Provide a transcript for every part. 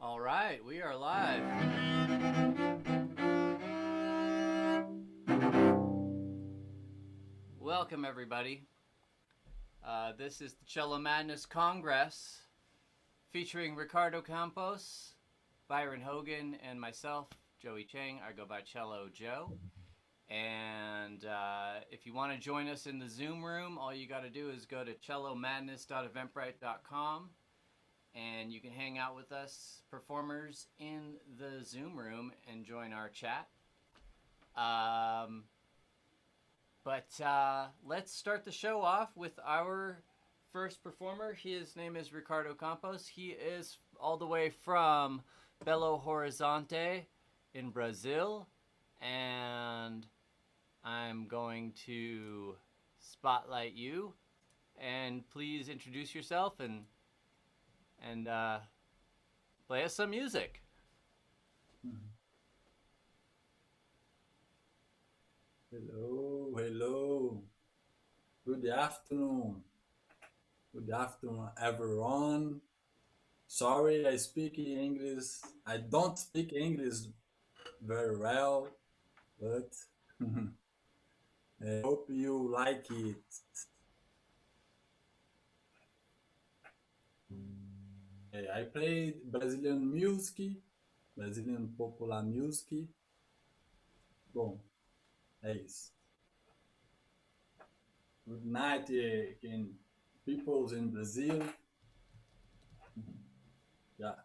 All right, we are live. Welcome, everybody. This is the Cello Madness Congress featuring Ricardo Campos, Byron Hogan, and myself, Joey Chang. I go by CelloJoe. And if you want to join us in the Zoom room, all you got to do is go to cellomadness.eventbrite.com. And you can hang out with us performers in the Zoom room and join our chat. Let's start the show off with our first performer. His name is Ricardo Campos. He is all the way from Belo Horizonte in Brazil. And I'm going to spotlight you. And please introduce yourself and play us some music. Hello. Good afternoon. Good afternoon, everyone. Sorry, I speak English. I don't speak English very well, but I hope you like it. I play Brazilian music, Brazilian popular music. Bom, é isso. Good night, again, people in Brazil. Yeah.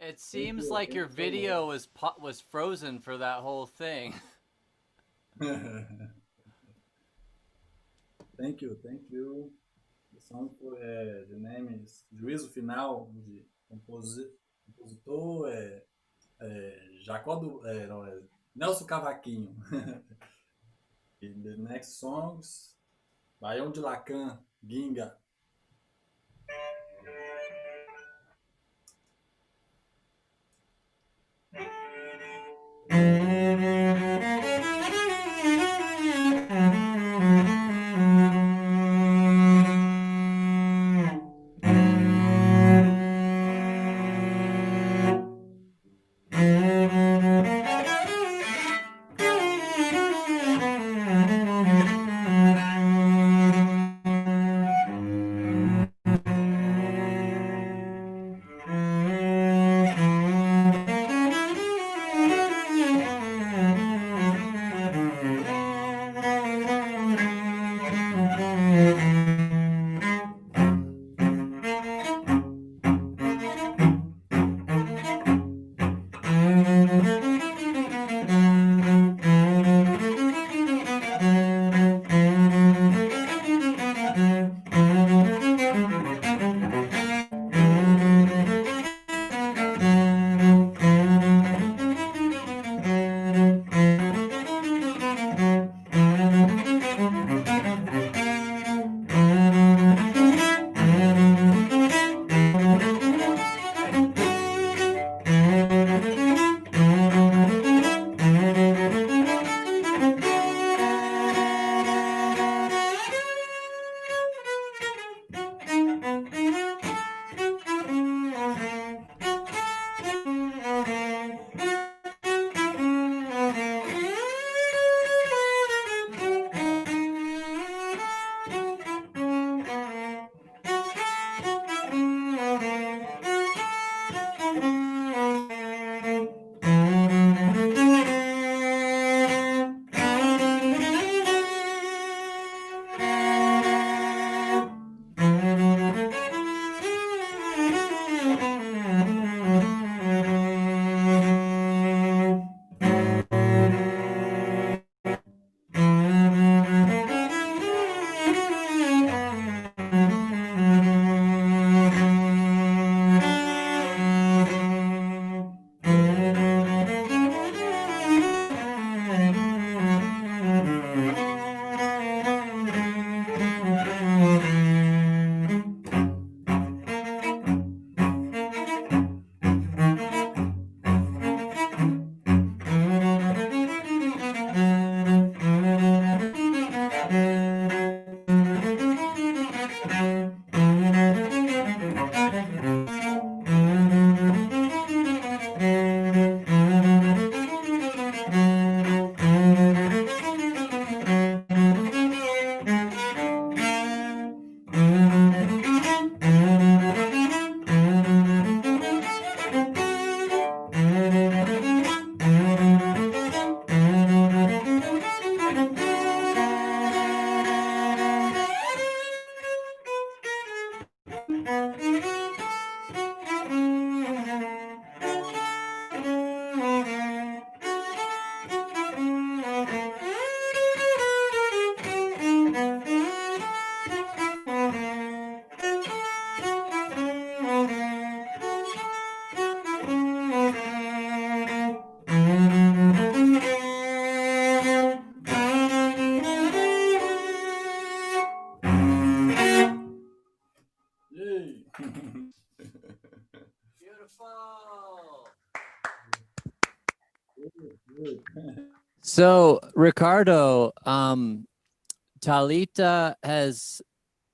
It seems like your video was frozen for that whole thing. Thank you, thank you. The song for, the name is Juízo Final, de compositor Jacó não, Nelson Cavaquinho. And the next songs, Baião de Lacan, Ginga. Beautiful. So, Ricardo, Talita has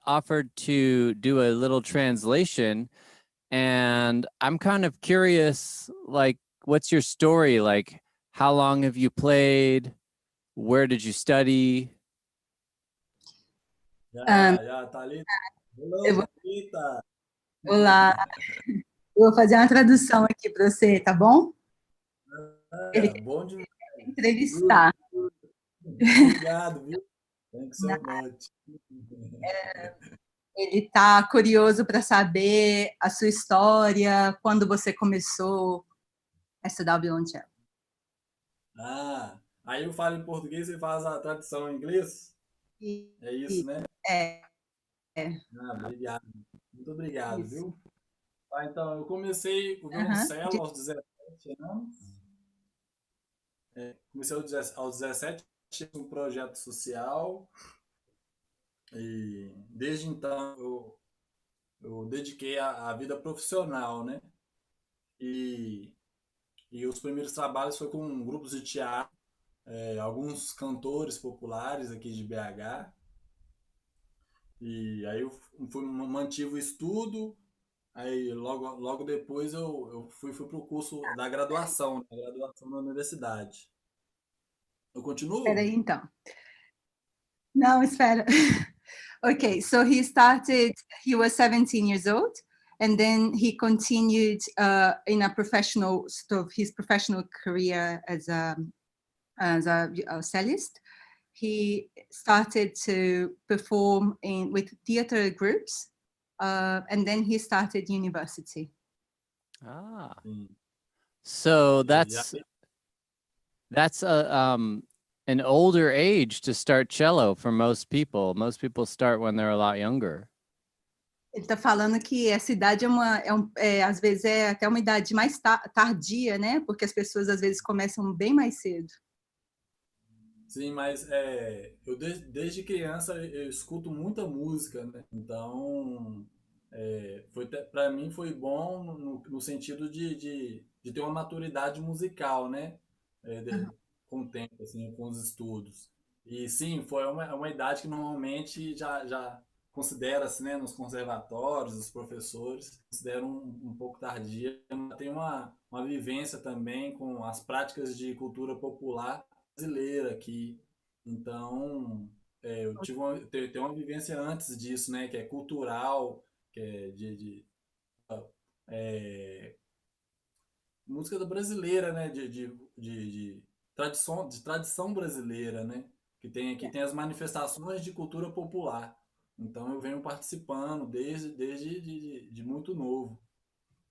offered to do a little translation, and I'm kind of curious, like, what's your story? Like, how long have you played? Where did you study? Thalita. Hello, vou... Thalita. Olá, eu vou fazer uma tradução aqui para você, tá bom? Ele quer Bom demais. entrevistar. Good. Obrigado, viu? Thanks so much. Ele está curioso para saber a sua história, quando você começou a estudar o violoncelo. Ah, aí eu falo em português e faz a tradução em inglês? É isso, né? É, Ah, obrigado. Muito obrigado, isso. viu? Ah, então, eu comecei o Aham. violoncelo aos 17 anos. Comecei aos 17, um projeto social. E desde então eu dediquei a vida profissional, né? E, e os primeiros trabalhos foi com grupos de teatro, alguns cantores populares aqui de BH. E aí eu mantive o estudo. Aí logo depois eu fui para o curso da graduação na universidade. Eu Espera continuo? aí, então. Não, espera. Okay, so he was 17 years old, and then he continued in a professional, sort of his professional career as a cellist. He started to perform with theater groups, and then he started university. Ah. Sim. So E that's an older age to start cello for most people. Most people start when they're a lot younger. Ele está falando que essa idade às vezes é até uma idade mais tardia, né? Porque as pessoas às vezes começam bem mais cedo. Sim, mas eu desde criança eu escuto muita música, né? Então, para mim foi bom no sentido de ter uma maturidade musical, né? Com o tempo, assim, com os estudos. E sim, foi uma idade que normalmente já considera-se, né, nos conservatórios, os professores consideram um pouco tardia. Tem uma vivência também com as práticas de cultura popular brasileira aqui. Então, eu tenho uma vivência antes disso, né? Que é cultural, que é é, música brasileira, né? De tradição brasileira, né? Que tem aqui tem as manifestações de cultura popular. Então, eu venho participando desde de muito novo.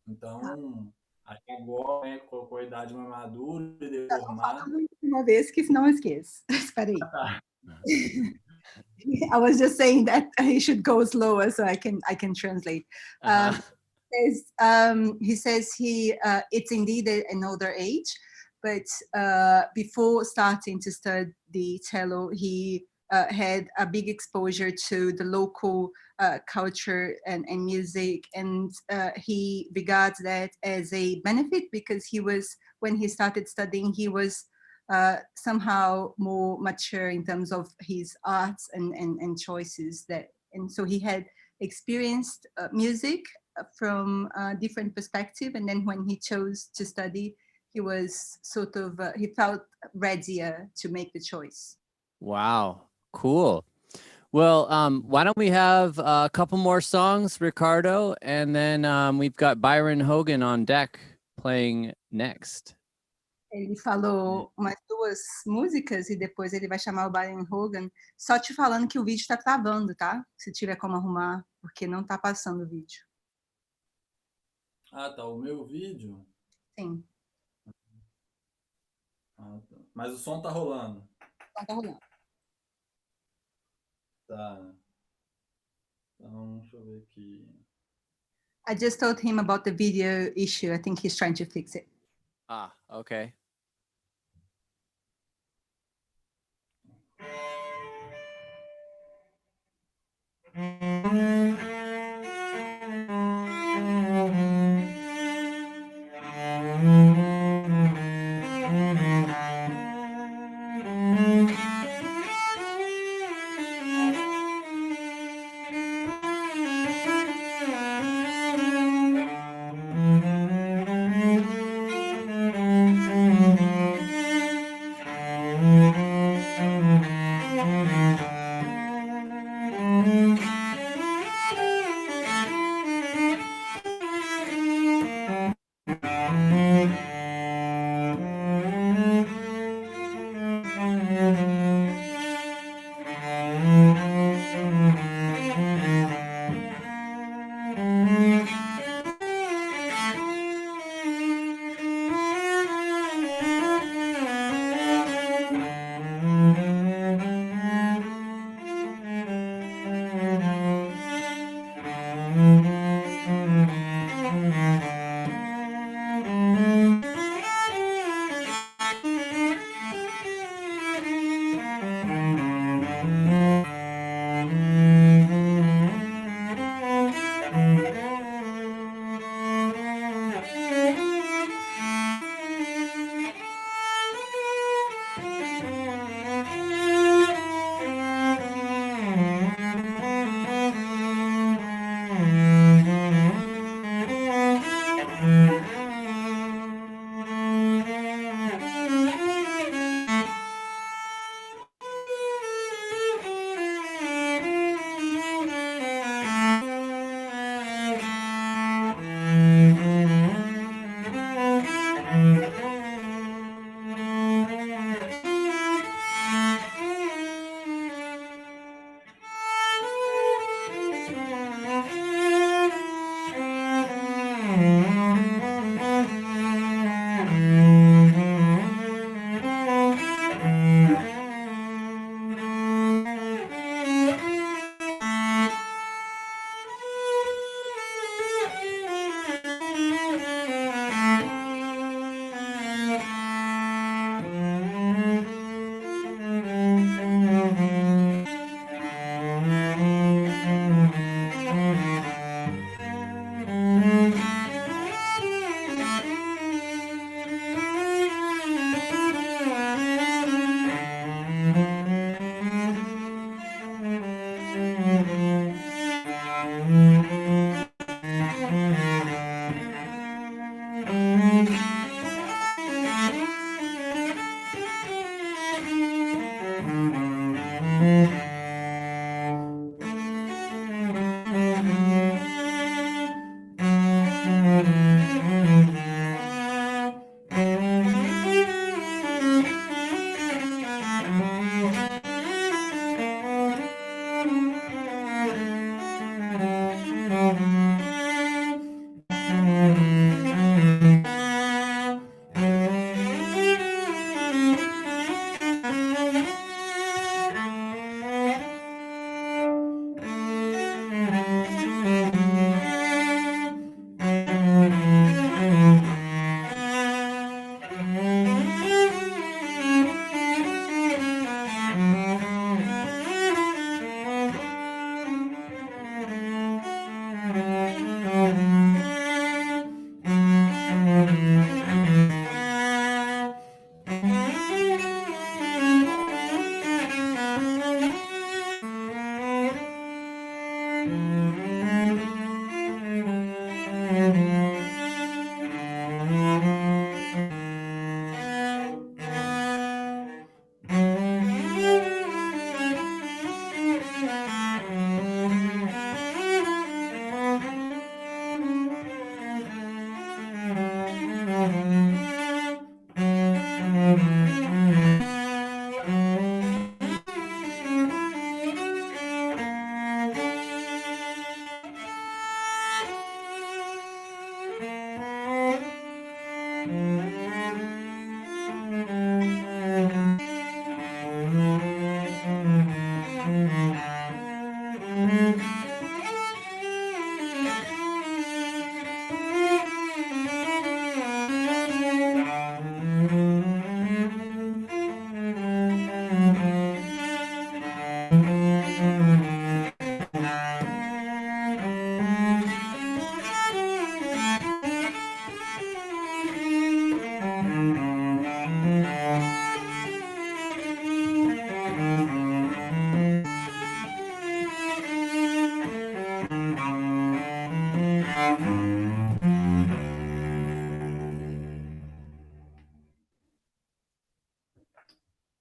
Então, aí agora, né, com a idade mais madura e formar. Uma vez que não esqueça. Espera aí. I was just saying that he should go slower so I can translate. He says it's indeed an older age, but before starting to study cello, he had a big exposure to the local culture and music, and he regards that as a benefit because when he started studying, he was somehow more mature in terms of his arts and choices and so he had experienced music from a different perspective, and then when he chose to study, he was sort of he felt readier to make the choice. Wow, cool. Well, why don't we have a couple more songs, Ricardo, and then we've got Byron Hogan on deck playing next. Ele falou umas 2 músicas e depois ele vai chamar o Byron Hogan. Só te falando que o vídeo está travando, tá? Se tiver como arrumar, porque não está passando o vídeo. Ah, tá. O meu vídeo. Sim. Ah, tá. Mas o som tá rolando. Não tá rolando. Tá. Então, deixa eu ver aqui. I just told him about the video issue. I think he's trying to fix it. Ah, okay.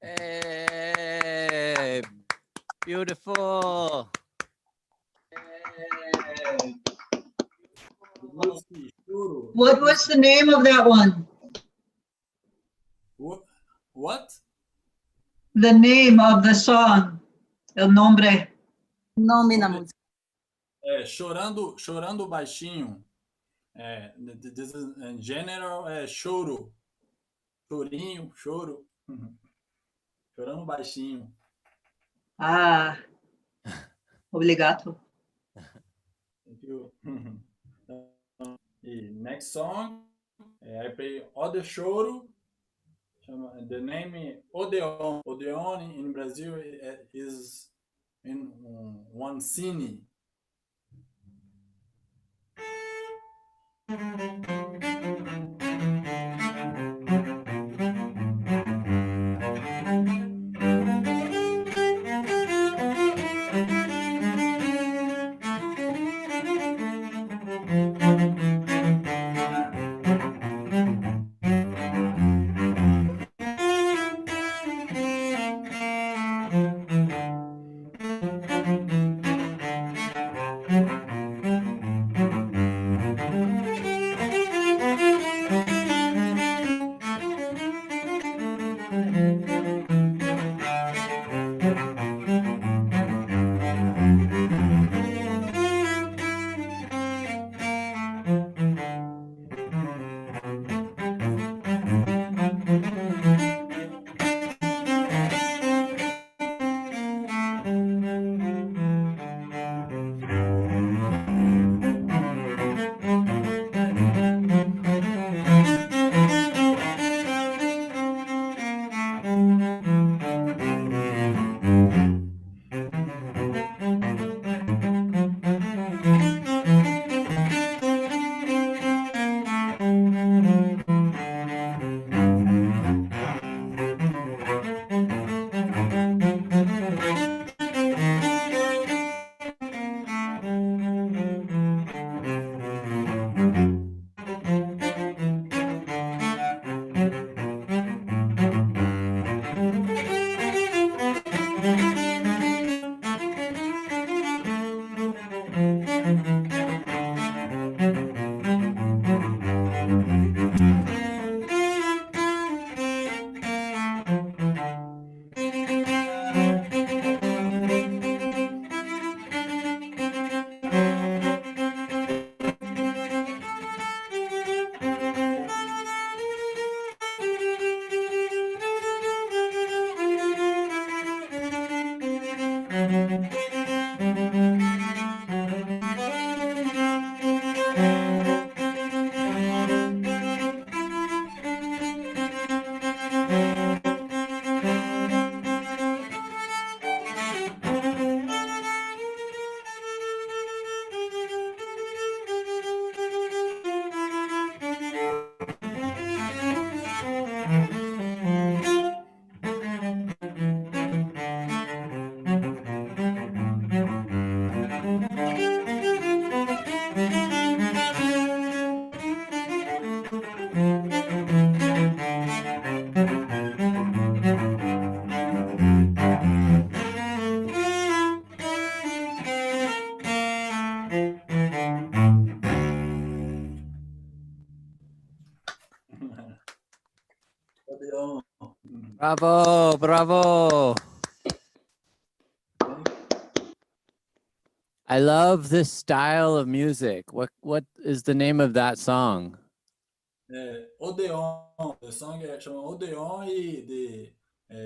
Hey, beautiful. Música, choro. What was the name of that one? What? The name of the song. El nombre. Nome na música. Chorando baixinho. This is, in general, choro. Chorinho, choro. Chorando baixinho. Ah, obrigado. Thank you. Next song, I play Ode Choro. The name Odeon. Odeon in Brazil is in one cine. Odeon. Bravo, bravo. I love this style of music. What is the name of that song? Odeon. The song chama Odeon e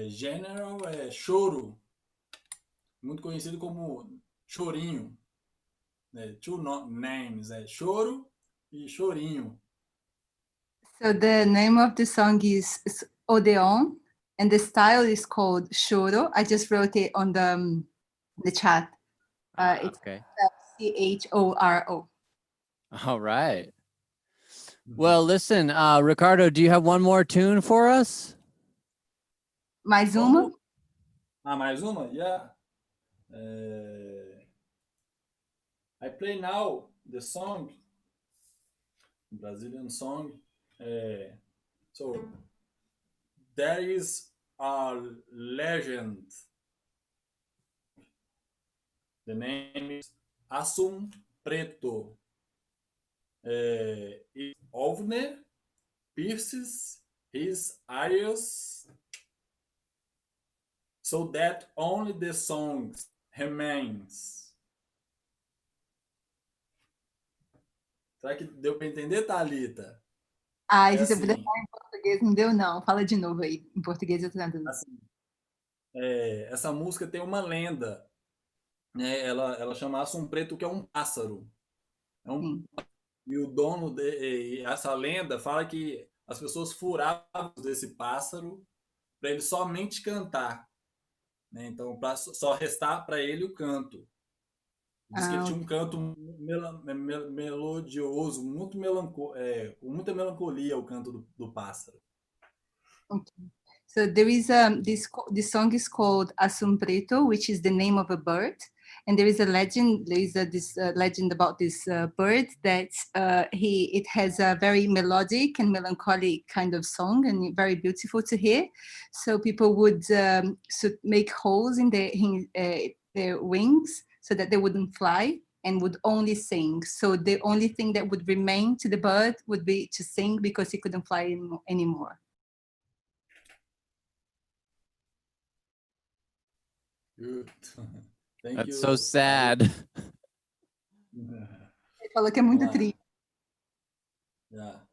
General é Choro, muito conhecido como Chorinho. Two names, Choro e Chorinho. So the name of the song is Odeon, and the style is called Choro. I just wrote it on the chat. It's Okay. Choro. All right. Well, listen, Ricardo, do you have one more tune for us? Mais uma? Mais uma? Yeah. I play now the song, Brazilian song. So there is a legend. The name is Asumpreto. Ovner pierces his ears so that only the song remains. Será que deu para entender, Thalita? Se você puder falar em português, não deu não. Fala de novo aí. Em português eu traduzo. Assim, essa música tem uma lenda. Né? Ela chama Asumpreto, que é um pássaro. E o dono essa lenda fala que as pessoas furavam desse pássaro para ele somente cantar. Né? Então, só restar para ele o canto. Diz que ele tinha um canto melodioso, muito com muita melancolia, o canto do pássaro. Okay. So there is this song is called Asumpreto, which is the name of a bird, and there is a legend. There is this legend about this bird that it has a very melodic and melancholic kind of song, and very beautiful to hear. So people would make holes in their wings so that they wouldn't fly and would only sing. So the only thing that would remain to the bird would be to sing because he couldn't fly anymore. Good. Thank That's you. so sad. Ele falou que é muito triste. Yeah.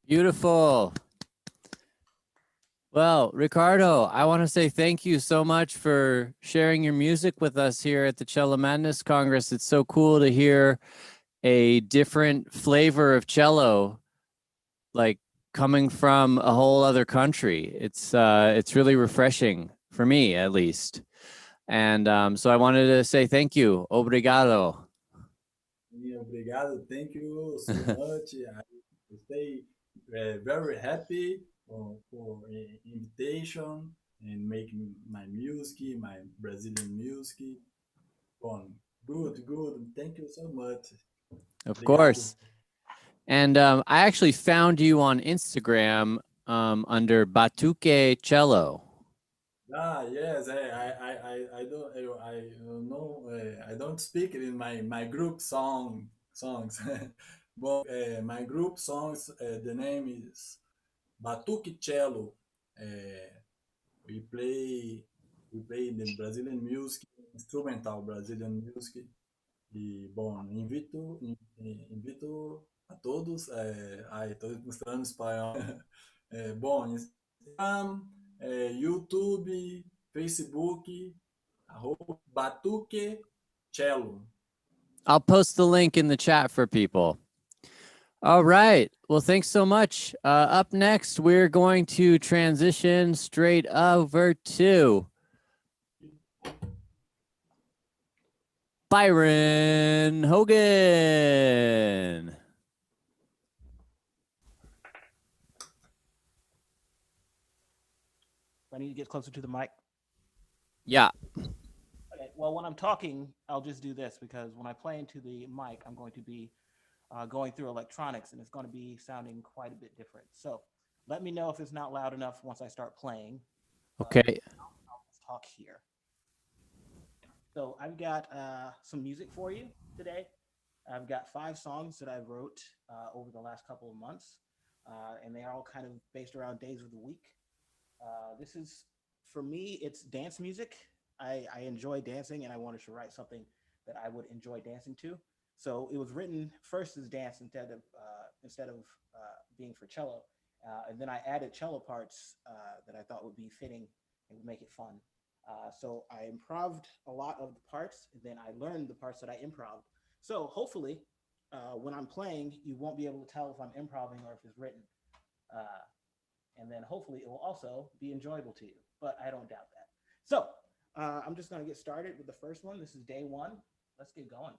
Beautiful. Well, Ricardo, I want to say thank you so much for sharing your music with us here at the Cello Madness Congress. It's so cool to hear a different flavor of cello, like coming from a whole other country. It's really refreshing for me, at least. And so I wanted to say thank you. Obrigado. Obrigado. Thank you so much. I stay very happy for invitation and making my music, my Brazilian music. Good, good. Thank you so much. Of Obrigado. course. And I actually found you on Instagram under Batuque Cello. Yes, I don't know, I don't speak in my group songs, but my group songs, the name is Batuque Cello. Uh, we play the Brazilian music, instrumental Brazilian music. E, bom, invito a todos, estou mostrando espanhol. Bom, Instagram, YouTube, Facebook, Batuque Cello. I'll post the link in the chat for people. All right. Well, thanks so much. Up next, we're going to transition straight over to Byron Hogan. I need to get closer to the mic. Yeah. Okay. Well, when I'm talking, I'll just do this because when I play into the mic, I'm going to be going through electronics and it's going to be sounding quite a bit different. So let me know if it's not loud enough once I start playing. Okay. I'll just talk here. So I've got some music for you today. I've got 5 songs that I wrote over the last couple of months, and they are all kind of based around days of the week. This is, for me, it's dance music. I enjoy dancing, and I wanted to write something that I would enjoy dancing to. So it was written first as dance instead of being for cello, and then I added cello parts that I thought would be fitting and would make it fun. So I improv'd a lot of the parts, and then I learned the parts that I improv'd. So hopefully, when I'm playing, you won't be able to tell if I'm improvising or if it's written. And then hopefully it will also be enjoyable to you, but I don't doubt that. So I'm just gonna get started with the first one. This is day 1. Let's get going.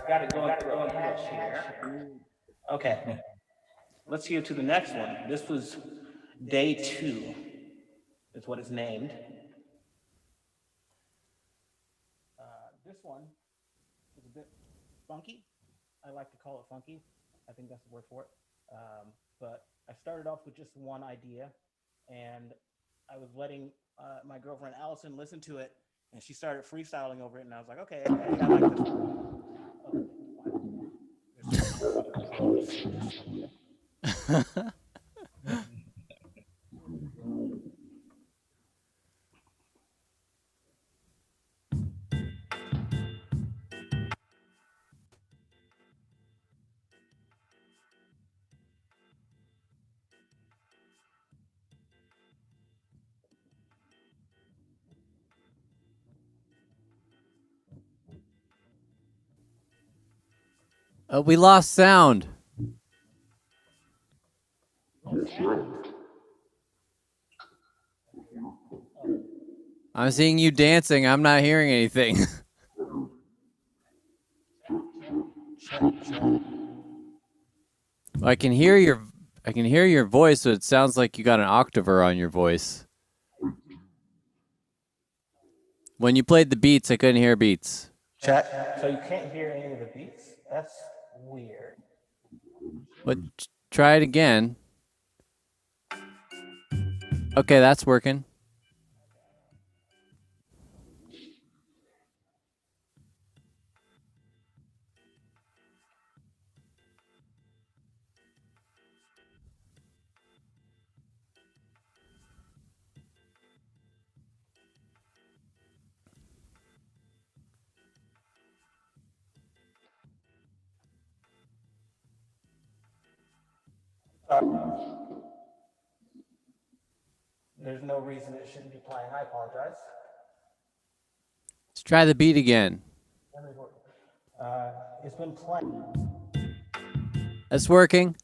got it going through a patch here. Okay. Let's get to the next one. This was day 2, is what it's named. This one is a bit funky. I like to call it funky. I think that's the word for it. But I started off with just one idea, and I was letting my girlfriend Allison listen to it, and she started freestyling over it, and I was like, okay, I like this one. We lost sound. I'm seeing you dancing. I'm not hearing anything. I can hear your voice, so it sounds like you got an octaver on your voice. When you played the beats, I couldn't hear beats. Check. So you can't hear any of the beats? That's weird. But try it again. Okay, that's working. There's no reason it shouldn't be playing. I apologize. Let's try the beat again. It's been playing. That's working.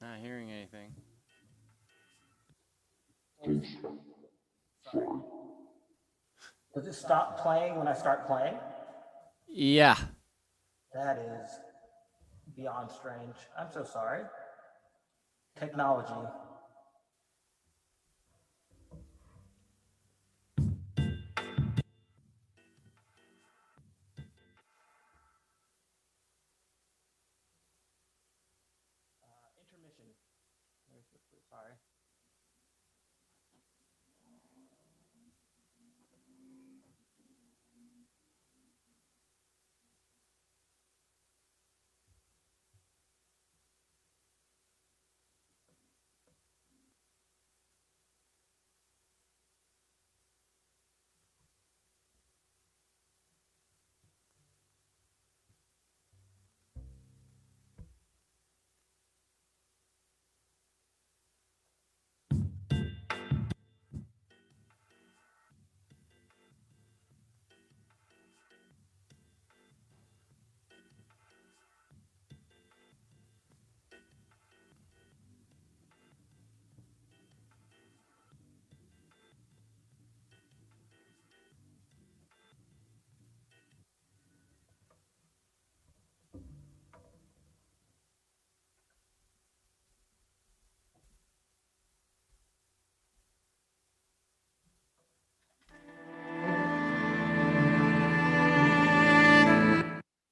Not hearing anything. Sorry. Does it stop playing when I start playing? Yeah. That is beyond strange. I'm so sorry. Technology. Intermission. Sorry.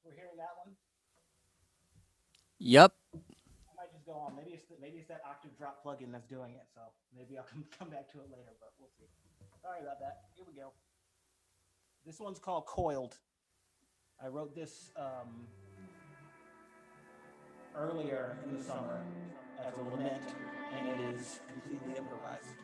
We're hearing that one? Yep. I might just go on. Maybe it's that octave drop plugin that's doing it. So maybe I'll come back to it later, but we'll see. Sorry about that. Here we go. This one's called Coiled. I wrote this earlier in the summer as a lament, and it is completely improvised.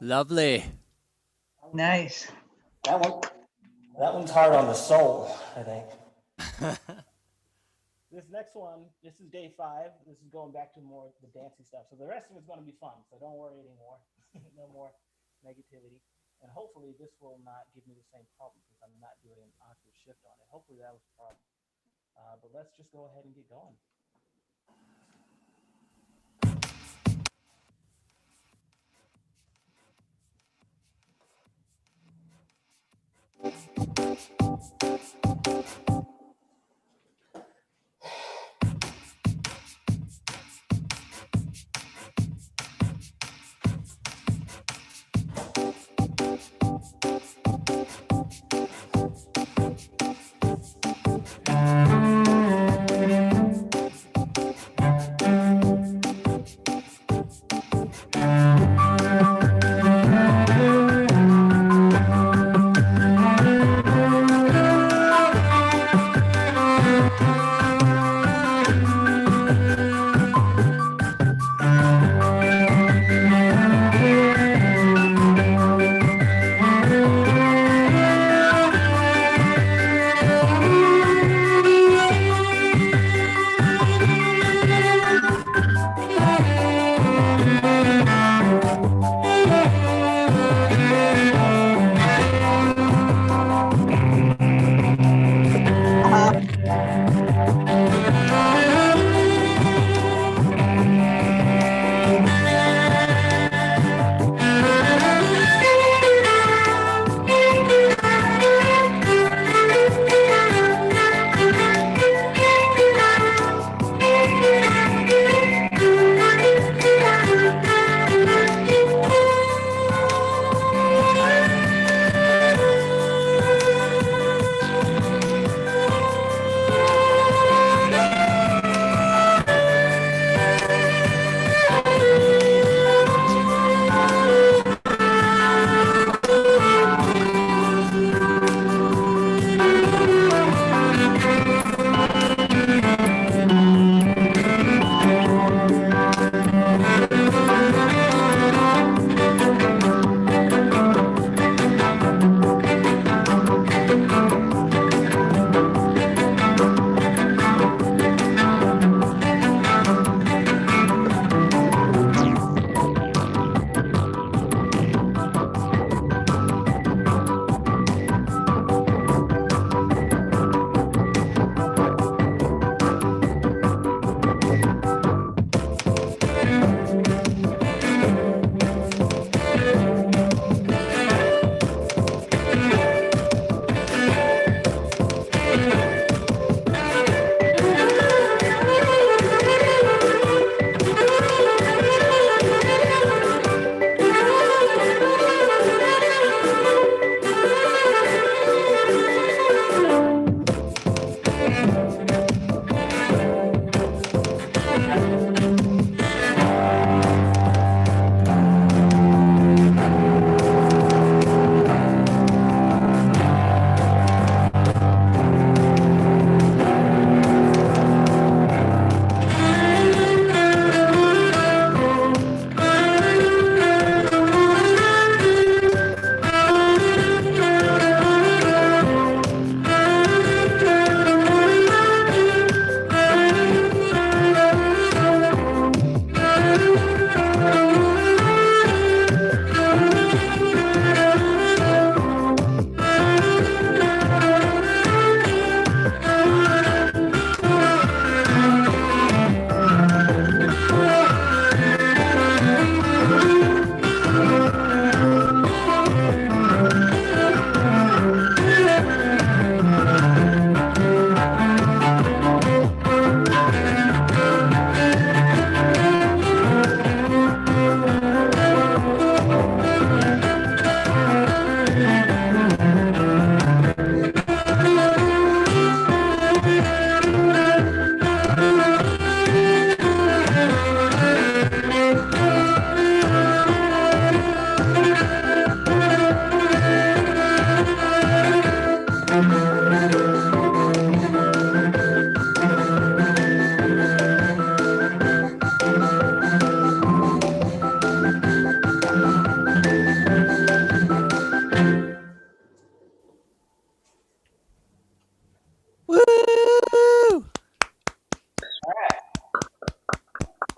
Lovely. Nice. That one's hard on the soul, I think. This next one, this is day 5. This is going back to more of the dancey stuff. So the rest of it's going to be fun. So don't worry anymore. No more negativity. And hopefully this will not give me the same problem since I'm not doing an octave shift on it. Hopefully that was the problem. But let's just go ahead and get going.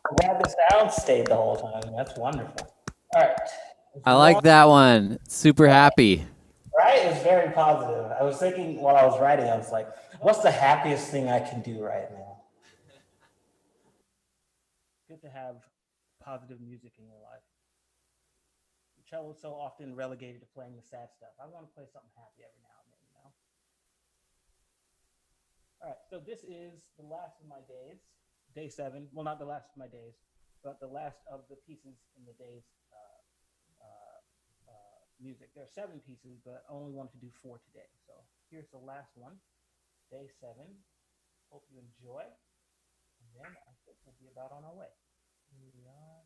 I'm glad the sound stayed the whole time. That's wonderful. All right. I like that one. Super happy. Right? It's very positive. I was thinking while I was writing, I was like, what's the happiest thing I can do right now? Good to have positive music in your life. The cello is so often relegated to playing the sad stuff. I want to play something happy every now and then, you know? All right, so this is the last of my days, day 7. Well, not the last of my days, but the last of the pieces in the day's music. There are 7 pieces, but I only wanted to do 4 today. So here's the last one, day 7. Hope you enjoy. And then I think we'll be about on our way. Here we are.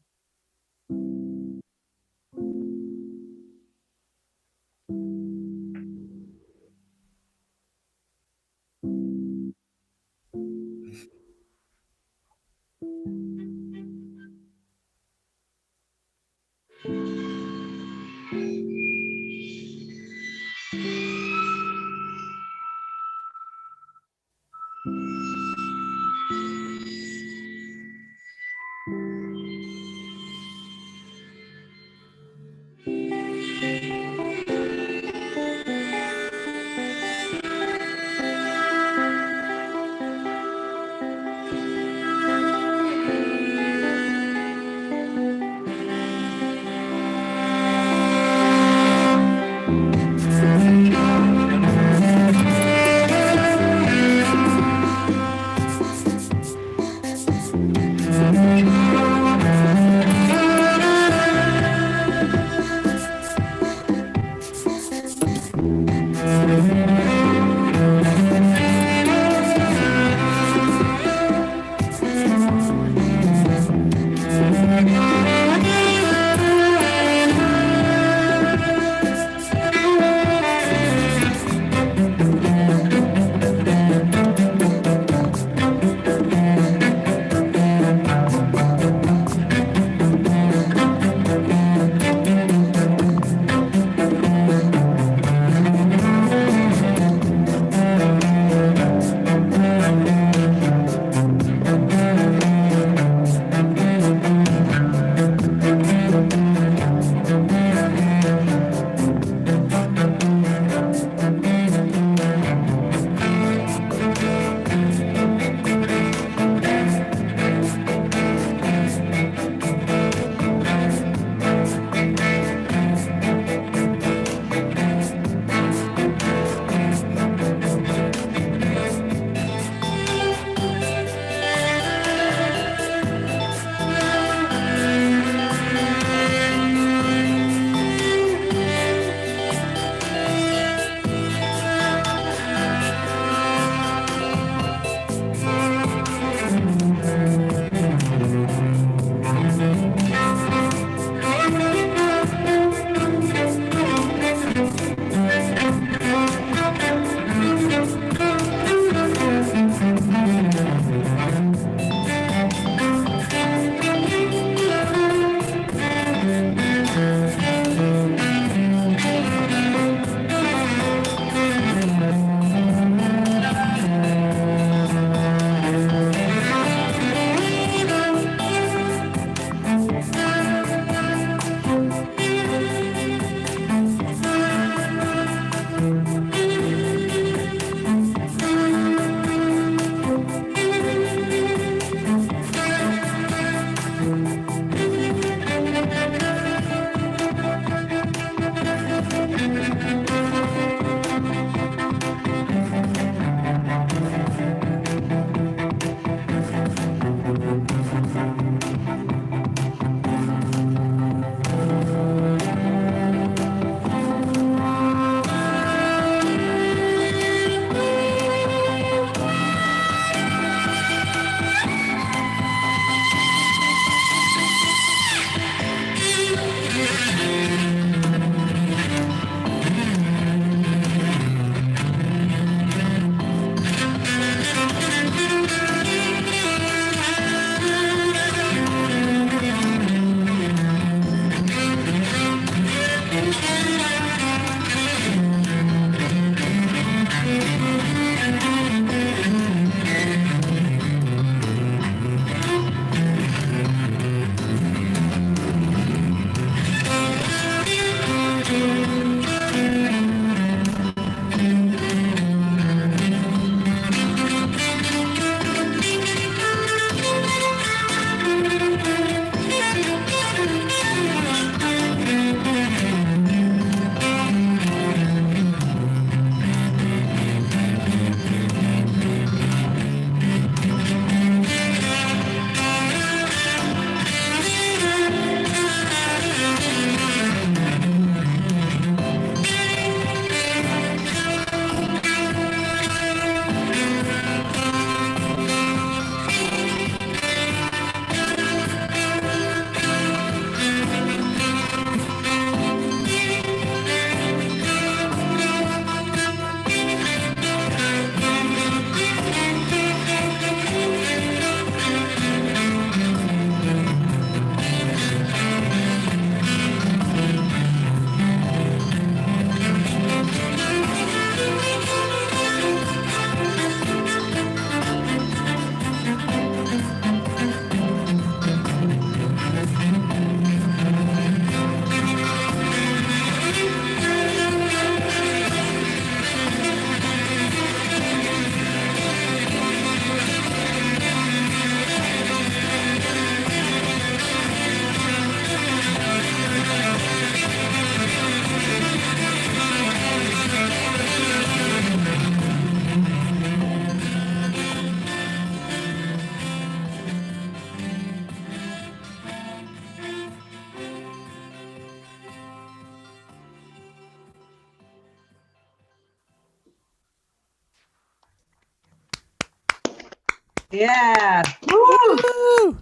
Yeah. Woo!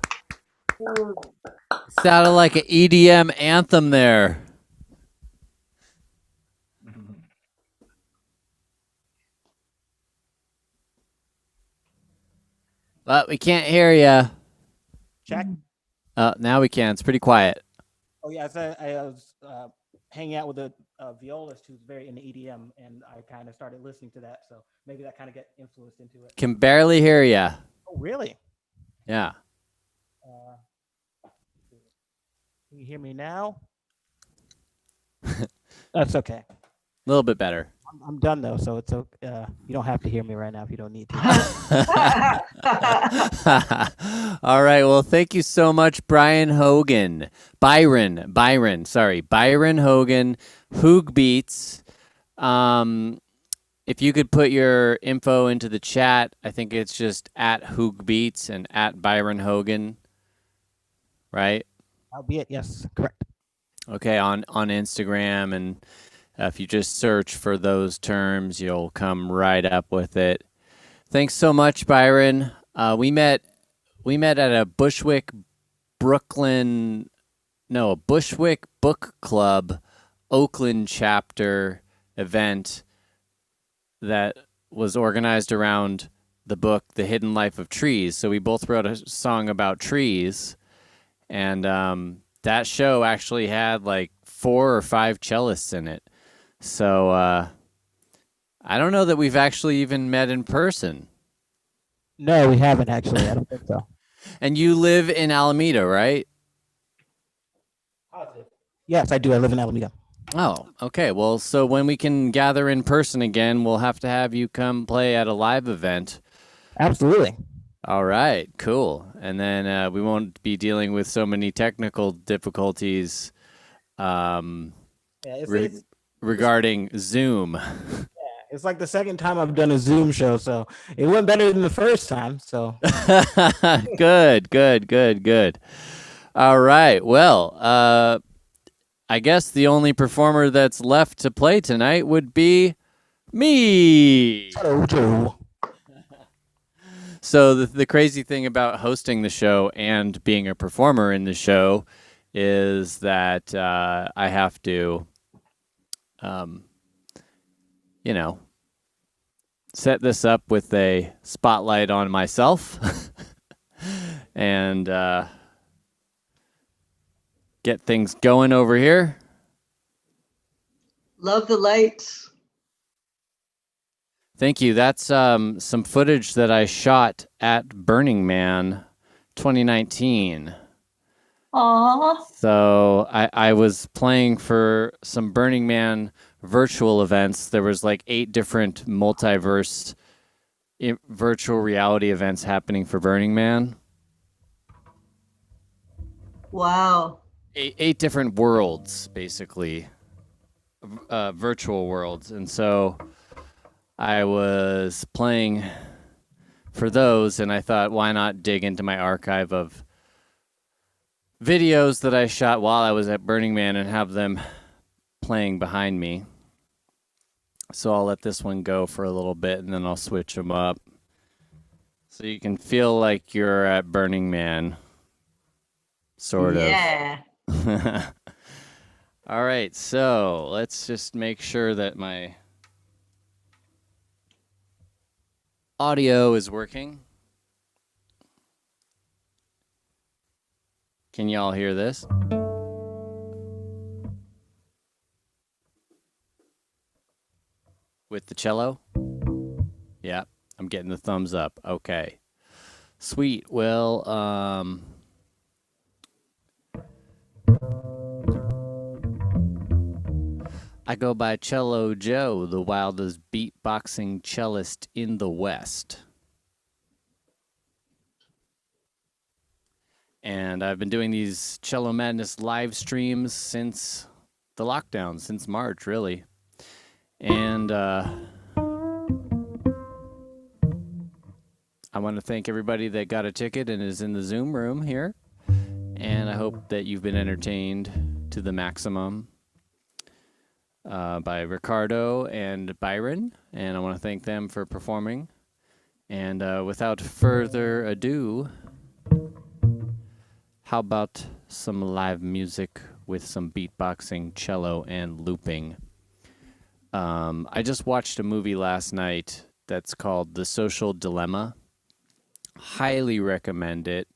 Sounded like an EDM anthem there. But we can't hear you. Check. Now we can. It's pretty quiet. Oh yeah, I was hanging out with a violist who's very into EDM, and I kind of started listening to that. So maybe that kind of get influenced into it. Can barely hear you. Oh really? Yeah. Can you hear me now? That's okay. A little bit better. I'm done though, so it's okay. You don't have to hear me right now if you don't need to. All right. Well, thank you so much, Byron Hogan, Hoog Beats. If you could put your info into the chat, I think it's just at Hoog Beats and at Byron Hogan, right? That'll be it. Yes, correct. Okay, on Instagram, and if you just search for those terms, you'll come right up with it. Thanks so much, Byron. We met at a Bushwick Book Club Oakland chapter event that was organized around the book The Hidden Life of Trees. So we both wrote a song about trees, and that show actually had like 4 or 5 cellists in it. So I don't know that we've actually even met in person. No, we haven't actually. I don't think so. And you live in Alameda, right? Yes, I do. I live in Alameda. Oh, okay. Well, so when we can gather in person again, we'll have to have you come play at a live event. Absolutely. All right, cool. And then we won't be dealing with so many technical difficulties regarding Zoom. It's like the second time I've done a Zoom show, so it went better than the first time. So Good. All right. Well, I guess the only performer that's left to play tonight would be me. CelloJoe. So the crazy thing about hosting the show and being a performer in the show is that I have to, set this up with a spotlight on myself and get things going over here. Love the lights. Thank you. That's some footage that I shot at Burning Man 2019. Aww. So I was playing for some Burning Man virtual events. There was like 8 different multiverse virtual reality events happening for Burning Man. Wow. 8 different worlds, basically, virtual worlds. And so I was playing for those, and I thought, why not dig into my archive of videos that I shot while I was at Burning Man and have them playing behind me. So I'll let this one go for a little bit, and then I'll switch them up so you can feel like you're at Burning Man, sort of. Yeah. All right, so let's just make sure that my audio is working. Can y'all hear this? With the cello? Yeah, I'm getting the thumbs up. Okay. Sweet. Well, I go by CelloJoe, the wildest beatboxing cellist in the West. And I've been doing these Cello Madness live streams since the lockdown, since March, really. And I want to thank everybody that got a ticket and is in the Zoom room here. And I hope that you've been entertained to the maximum by Ricardo and Byron. And I want to thank them for performing. And without further ado, how about some live music with some beatboxing, cello, and looping? I just watched a movie last night that's called The Social Dilemma. Highly recommend it.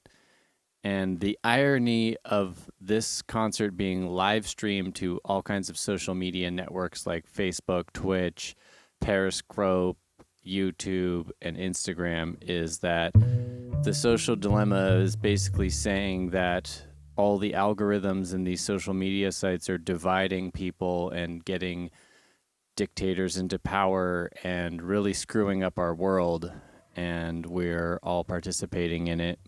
And the irony of this concert being live streamed to all kinds of social media networks like Facebook, Twitch, Periscope, YouTube, and Instagram is that The Social Dilemma is basically saying that all the algorithms in these social media sites are dividing people and getting dictators into power and really screwing up our world, and we're all participating in it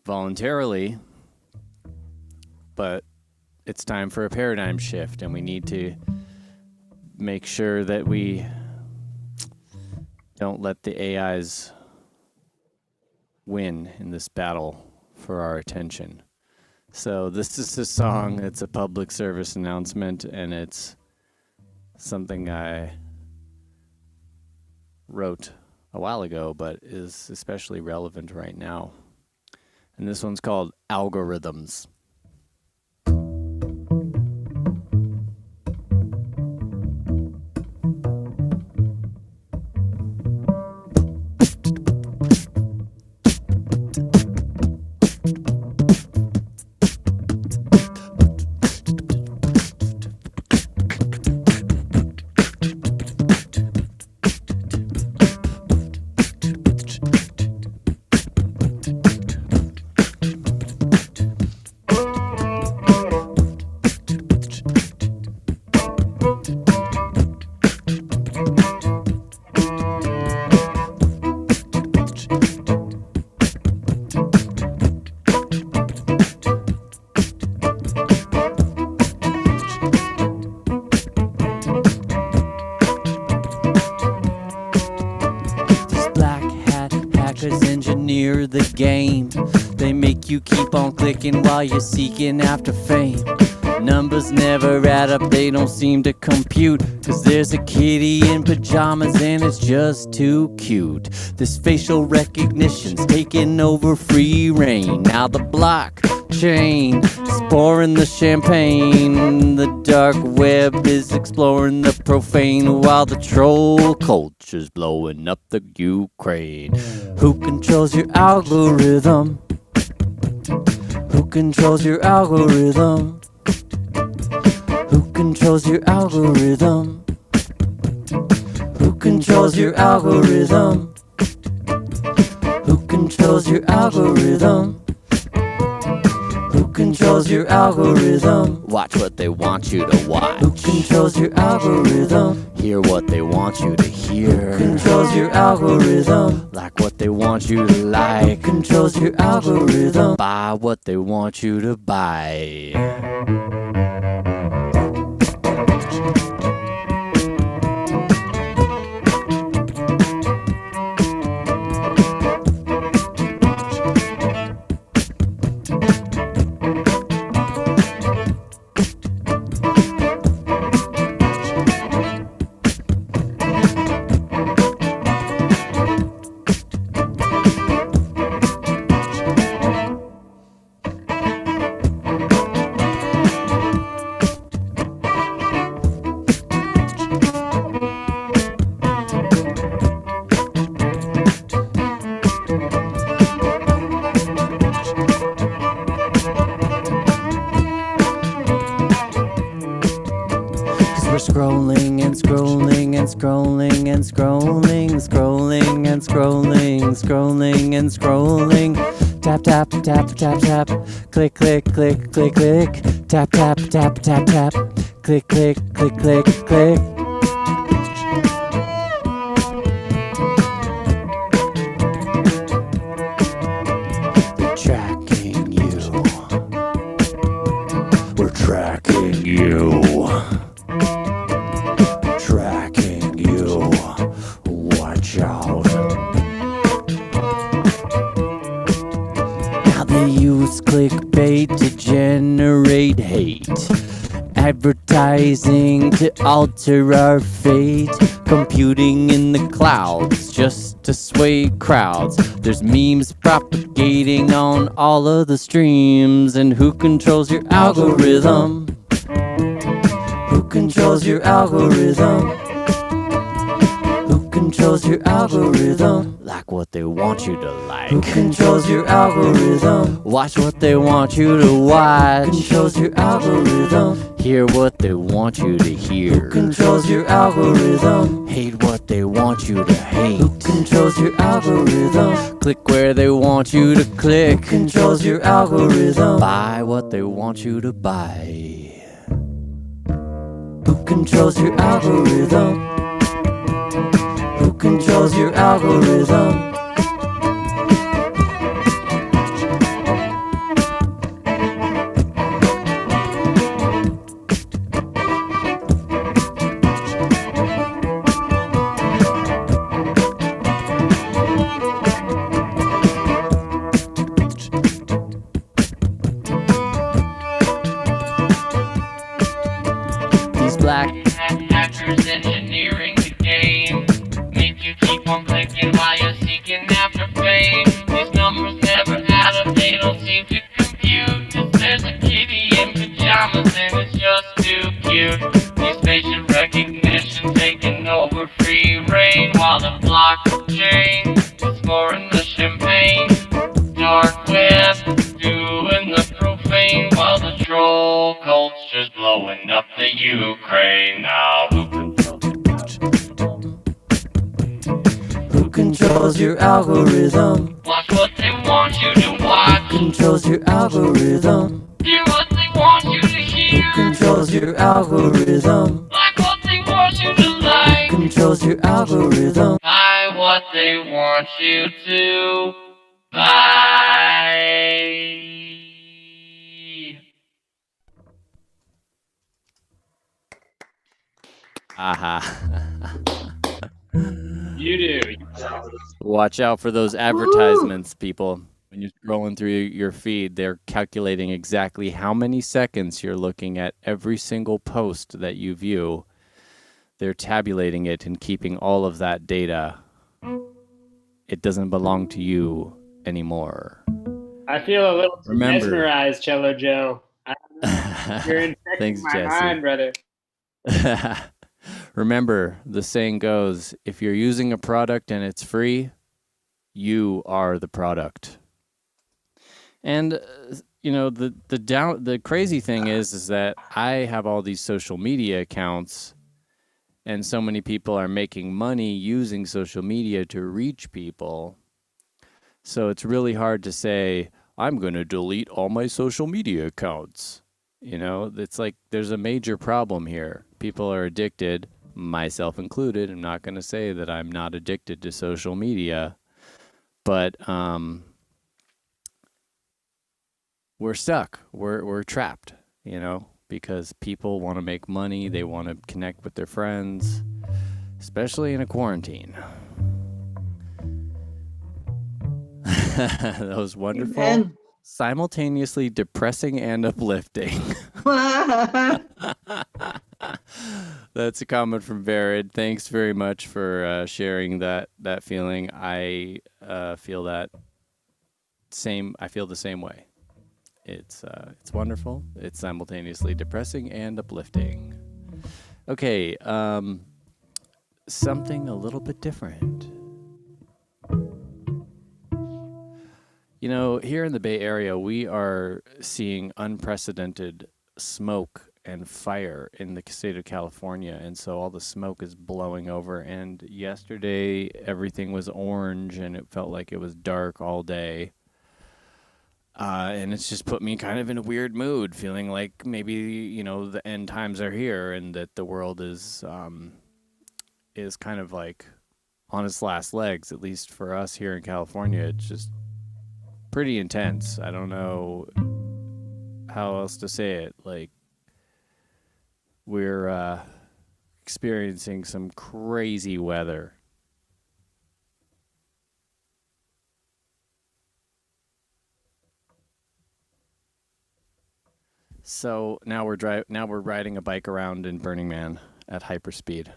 voluntarily, but it's time for a paradigm shift, and we need to make sure that we don't let the AIs win in this battle for our attention. So this is a song, it's a public service announcement, and it's something I wrote a while ago, but is especially relevant right now. And this one's called Algorithms. Engineer the game. They make you keep on clicking while you're seeking after fame. Numbers never add up, they don't seem to compute, 'cause there's a kitty in pajamas and it's just too cute. This facial recognition's taking over free reign. Now the blockchain is pouring the champagne. The dark web is exploring the profane, while the troll culture's blowing up the Ukraine. Who controls your algorithm? Who controls your algorithm? Who controls your algorithm? Who controls your algorithm? Who controls your algorithm? Who controls your algorithm? Watch what they want you to watch. Who controls your algorithm? Hear what they want you to hear. Who controls your algorithm? Like what they want you to like. Who controls your algorithm? Buy what they want you to buy. Scrolling and scrolling and scrolling and scrolling, scrolling and scrolling, scrolling and scrolling. Tap tap tap tap tap, click click click click click. Tap tap tap tap tap, click click click click click. They're tracking you. We're tracking you. Tracking you, watch out. Now they use clickbait to generate hate. advertising to alter our fate, computing in the clouds just to sway crowds. There's memes propagating on all of the streams, and who controls your algorithm? Who controls your algorithm? Who controls your algorithm? Like what they want you to like. Who controls your algorithm? Watch what they want you to watch. Who controls your algorithm? Hear what they want you to hear. Who controls your algorithm? Hate what they want you to hate. Who controls your algorithm? Click where they want you to click. Who controls your algorithm? Buy what they want you to buy. Who controls your algorithm? Who controls your algorithm? These black hackers engineering the game. Make you keep on clicking while you're seeking after fame. These numbers never add up, they don't seem to compute. 'Cause there's a kitty in pajamas and it's just too cute. These facial recognition taking over free reign, while the blockchain is pouring the champagne. Dark web doing the profane, while the troll culture's blowing up the Ukraine. Now Who controls your algorithm? watch what they want you to watch. Who controls your algorithm? Hear what they want you to hear. Who controls your algorithm? Like what they want you to like. Who controls your algorithm? Buy what they want you to buy. Aha. You do. Watch out for those advertisements, people. When you're scrolling through your feed, they're calculating exactly how many seconds you're looking at every single post that you view. They're tabulating it and keeping all of that data. It doesn't belong to you anymore. I feel a little Remember. mesmerized, CelloJoe. You're infecting Thanks, my Jesse. mind, brother. Remember, the saying goes, if you're using a product and it's free, you are the product. And you know, the crazy thing is that I have all these social media accounts, and so many people are making money using social media to reach people. So it's really hard to say, I'm going to delete all my social media accounts. You know, it's like there's a major problem here. People are addicted, myself included. I'm not going to say that I'm not addicted to social media, but we're stuck. We're trapped, you know, because people want to make money. They want to connect with their friends, especially in a quarantine. That was wonderful. Amen. Simultaneously depressing and uplifting. That's a comment from Verid. Thanks very much for sharing that feeling. I feel that same. I feel the same way. It's wonderful. It's simultaneously depressing and uplifting. Okay, something a little bit different. You know, here in the Bay Area, we are seeing unprecedented smoke and fire in the state of California, and so all the smoke is blowing over. And yesterday, everything was orange, and it felt like it was dark all day. And it's just put me kind of in a weird mood, feeling like maybe, you know, the end times are here, and that the world is kind of like on its last legs. At least for us here in California, it's just pretty intense. I don't know how else to say it. Like, we're experiencing some crazy weather. So now we're riding a bike around in Burning Man at hyperspeed.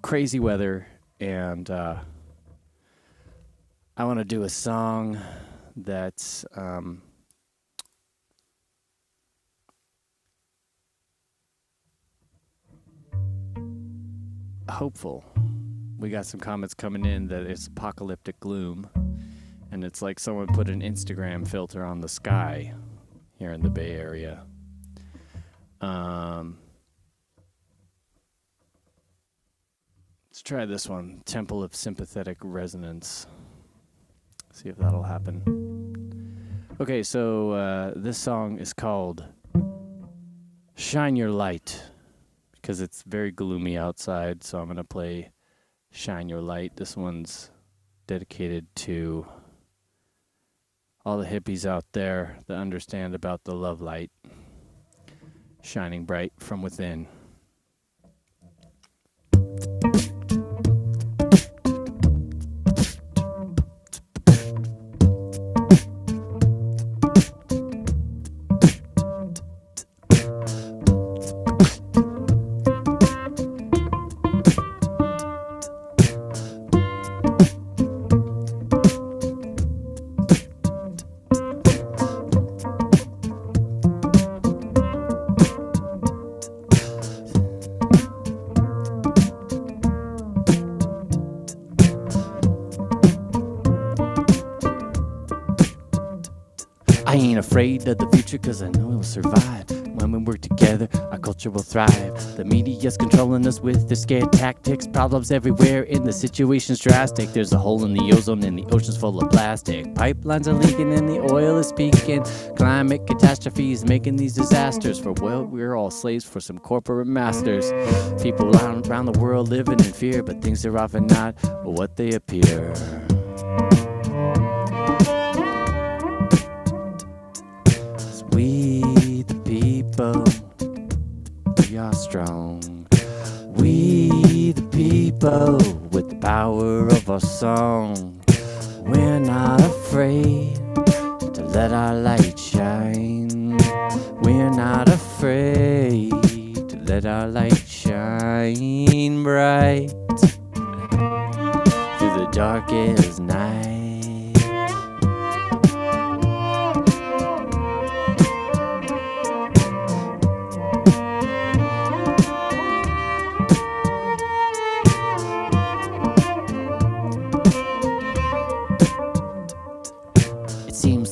Crazy weather, and I want to do a song that's hopeful. We got some comments coming in that it's apocalyptic gloom, and it's like someone put an Instagram filter on the sky here in the Bay Area. Let's try this one, Temple of Sympathetic Resonance. See if that'll happen. Okay, so this song is called Shine Your Light, because it's very gloomy outside, so I'm going to play Shine Your Light. This one's dedicated to all the hippies out there that understand about the love light shining bright from within. I ain't afraid of the future cause I know it will survive. When we work together, our culture will thrive. The media's controlling us with their scared tactics. Problems everywhere and the situation's drastic. There's a hole in the ozone and the ocean's full of plastic. Pipelines are leaking and the oil is peaking. Climate catastrophes making these disasters. For well, we're all slaves for some corporate masters. People around the world living in fear, but things are often not what they appear. We the people, we are strong. We the people with the power of our song. We're not afraid to let our light shine. We're not afraid to let our light shine bright through the darkest night.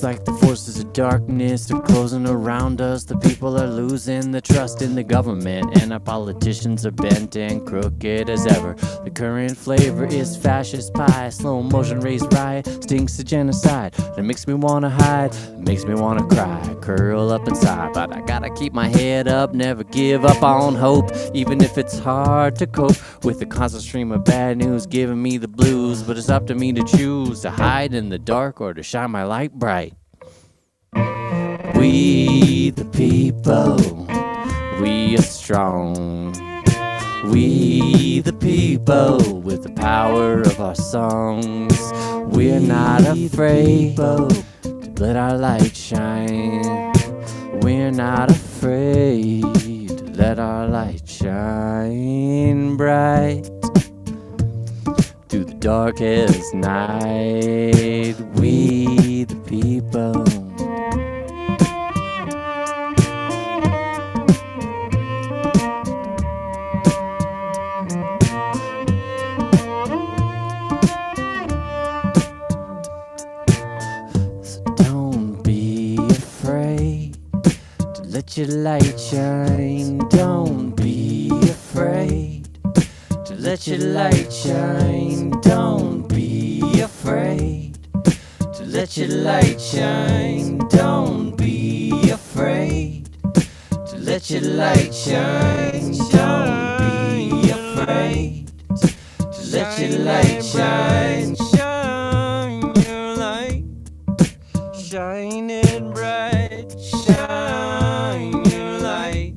Like the forces of darkness are closing around us. The people are losing the trust in the government, and our politicians are bent and crooked as ever. The current flavor is fascist pie, slow motion race riot, stinks of genocide. That makes me wanna hide, it makes me wanna cry, curl up inside. But I gotta keep my head up, never give up on hope, even if it's hard to cope with the constant stream of bad news giving me the blues. But it's up to me to choose to hide in the dark or to shine my light bright. We the people, we are strong. We the people with the power of our songs. We're not afraid to let our light shine. We're not afraid to let our light shine bright through the darkest night. We the people. Let your light shine, don't be afraid to let your light shine, don't be afraid to let your light shine, don't be afraid to let your light shine, don't be afraid to let your light shine, shine your light, shine it bright, shine your light,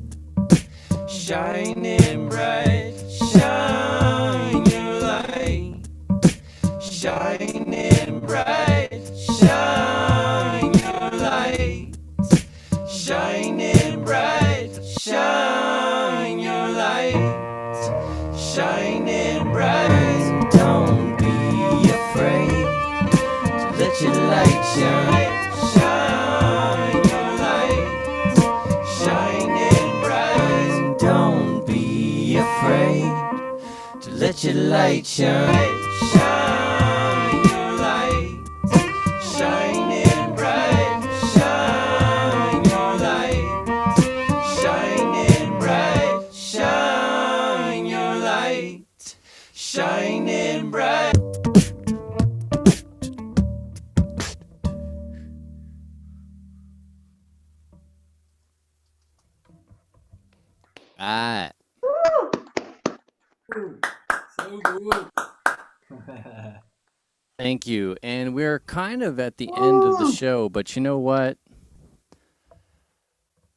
shine it bright, shine your light, shine it bright, shine. let your light shine, shine your light, shining bright. Don't be afraid to let your light shine, shine your light, shining bright, shine your light, shining bright, shine your light, shining bright. Alright. So good. Thank you. And we're kind of at the end of the show, but you know what?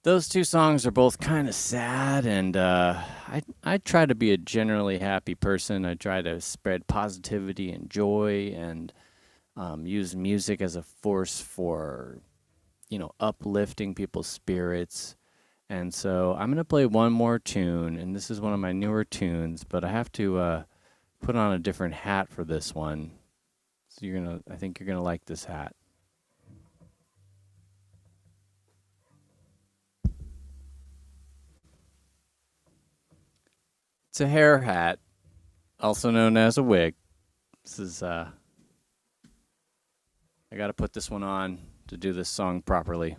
Those two songs are both kind of sad, and I try to be a generally happy person. I try to spread positivity and joy, and use music as a force for, uplifting people's spirits. And so I'm going to play one more tune, and this is one of my newer tunes, but I have to put on a different hat for this one. So I think you're going to like this hat. It's a hair hat, also known as a wig. This is, I got to put this one on to do this song properly.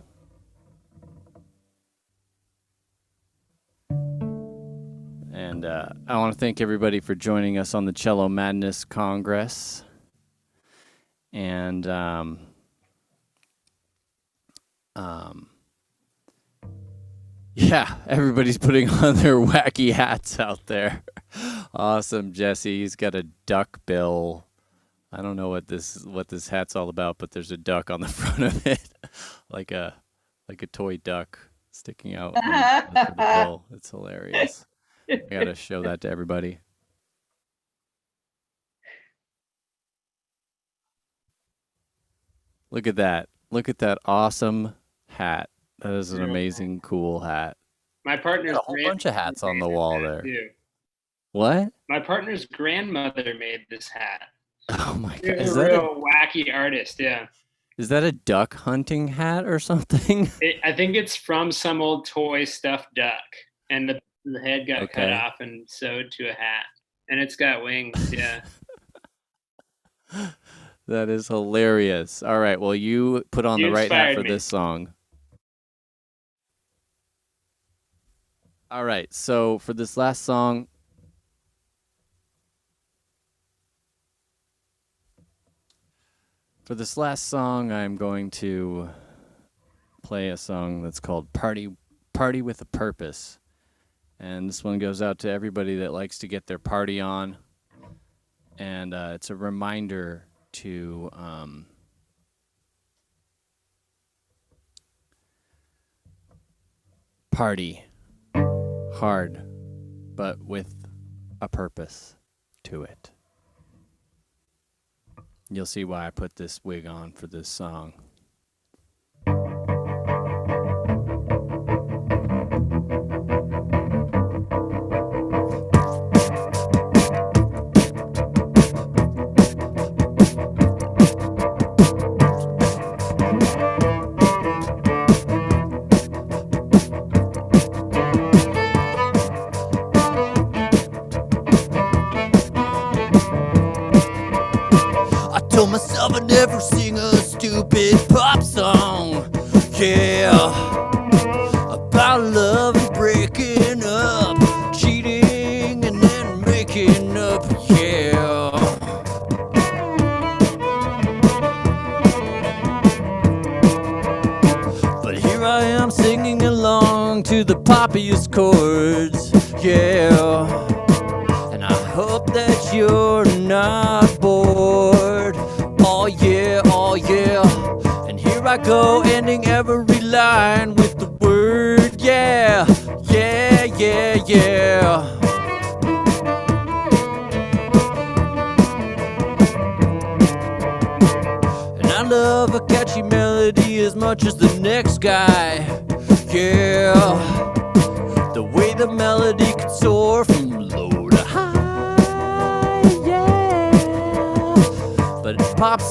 And I want to thank everybody for joining us on the Cello Madness Congress. And yeah, everybody's putting on their wacky hats out there. Awesome, Jesse. He's got a duck bill. I don't know what this hat's all about, but there's a duck on the front of it, like a toy duck sticking out on the bill. It's hilarious. I gotta show that to everybody. Look at that. Look at that awesome hat. That is an amazing, cool hat. My partner's Got a whole bunch of hats on the wall there. Too. What? My partner's grandmother made this hat. Oh my She's god. Is a that real wacky artist, yeah. is that a duck hunting hat or something? I think it's from some old toy stuffed duck, and the head got cut Okay. off and sewed to a hat, and it's got wings, yeah. That is hilarious. All right, well, you put on You the right hat inspired for me. this song. All right, so for this last song, I'm going to play a song that's called Party with a Purpose. And this one goes out to everybody that likes to get their party on. And it's a reminder to party hard, but with a purpose to it. You'll see why I put this wig on for this song. Told myself I'd never sing a stupid pop song, yeah, about love and breaking up, cheating and then making up, yeah. But here I am singing along to the poppiest chords, yeah, and I hope that you're not bored. Oh yeah, oh yeah. And here I go, ending every line with the word yeah, yeah, yeah, yeah. And I love a catchy melody as much as the next guy, yeah. The way the melody can soar from low to high, yeah. But it pops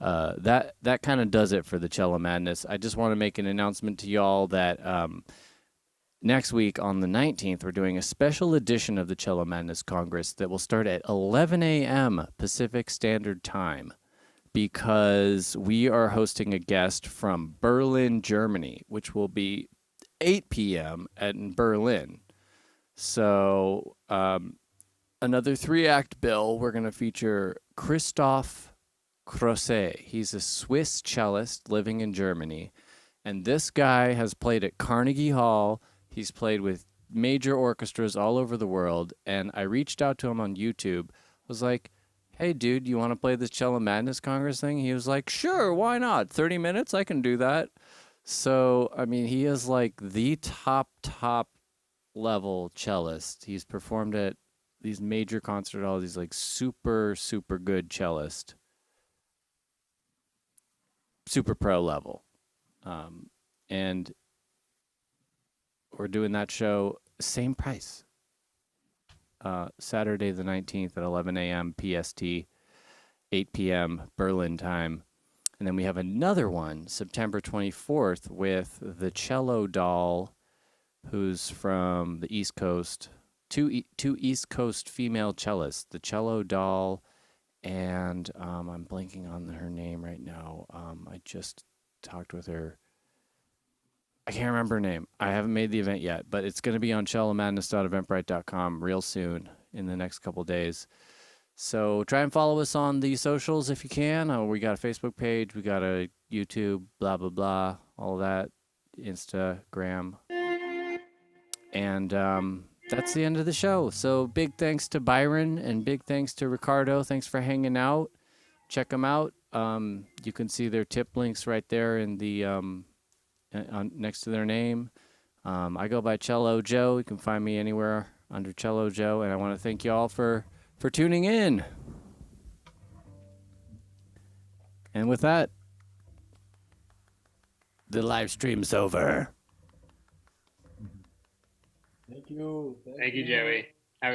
that kind of does it for the Cello Madness. I just want to make an announcement to y'all that next week on the 19th, we're doing a special edition of the Cello Madness Congress that will start at 11 a.m. Pacific Standard Time, because we are hosting a guest from Berlin, Germany, which will be 8 p.m. in Berlin. So another 3-act bill. We're going to feature Christoph Crosset. He's a Swiss cellist living in Germany. And this guy has played at Carnegie Hall. He's played with major orchestras all over the world. And I reached out to him on YouTube. I was like, hey, dude, you want to play this Cello Madness Congress thing? He was like, sure, why not? 30 minutes, I can do that. So, I mean, he is like the top level cellist. He's performed at these major concert halls. He's like super good cellist. Super pro level. And we're doing that show, same price. Saturday the 19th at 11 a.m. PST, 8 p.m. Berlin time. And then we have another one, September 24th, with the Cello Doll, who's from the East Coast. Two East Coast female cellists, the Cello Doll, and I'm blanking on her name right now. I just talked with her. I can't remember her name. I haven't made the event yet, but it's going to be on cellomadness.eventbrite.com real soon in the next couple days. So try and follow us on the socials if you can. We got a Facebook page. We got a YouTube, blah, blah, blah, all that, Instagram. And that's the end of the show. So big thanks to Byron and big thanks to Ricardo. Thanks for hanging out. Check them out. You can see their tip links right there in the next to their name. I go by CelloJoe. You can find me anywhere under CelloJoe. And I want to thank you all for tuning in. And with that, the live stream's over. Thank you. Thank you, Joey.